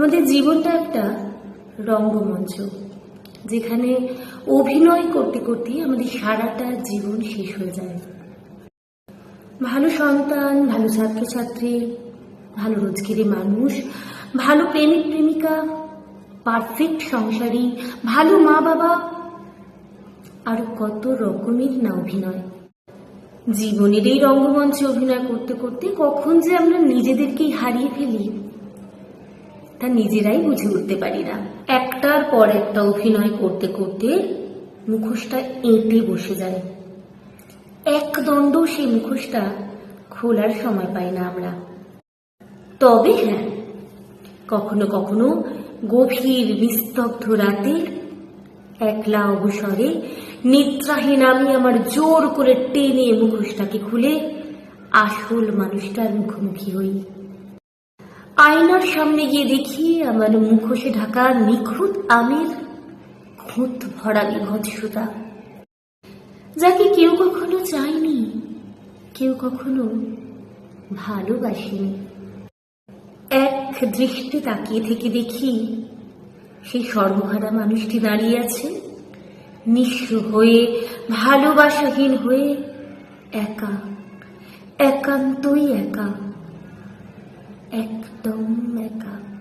আমাদের জীবনটা একটা রঙ্গমঞ্চ, যেখানে অভিনয় করতে করতে আমাদের সারাটা জীবন শেষ হয়ে যায়। ভালো সন্তান, ভালো ছাত্রছাত্রী, ভালো রোজগারি মানুষ, ভালো প্রেমিক প্রেমিকা, পারফেক্ট সংসারী, ভালো মা বাবা, আরো কত রকমের না অভিনয়। জীবনের এই রঙ্গমঞ্চে অভিনয় করতে করতে কখন যে আমরা নিজেদেরকেই হারিয়ে ফেলি তা নিজেরাই বুঝে উঠতে পারি না। একটার পর একটা অভিনয় করতে করতে মুখোশটা এঁটে বসে যায়। একদণ্ড সেই মুখোশটা খোলার সময় পাই না আমরা। তবে হ্যাঁ, কখনো কখনো গভীর নিস্তব্ধ রাতে একলা অবসরে নিদ্রাহীন আমি আমার জোর করে টেনে মুখোশটাকে খুলে আসল মানুষটার মুখোমুখি হই। আয়নার সামনে গিয়ে দেখি আমার মুখোশে ঢাকা নিখুঁত আমের খুঁত ভরা বিভৎসতা, যাকে কেউ কখনো চায়নি, কেউ কখনো ভালোবাসেনি। এক দৃষ্টি তাকিয়ে থেকে দেখি সেই সর্বহারা মানুষটি দাঁড়িয়ে আছে, নিঃস্ব হয়ে, ভালোবাসাহীন হয়ে, একা, একান্তই একা, একদম একা।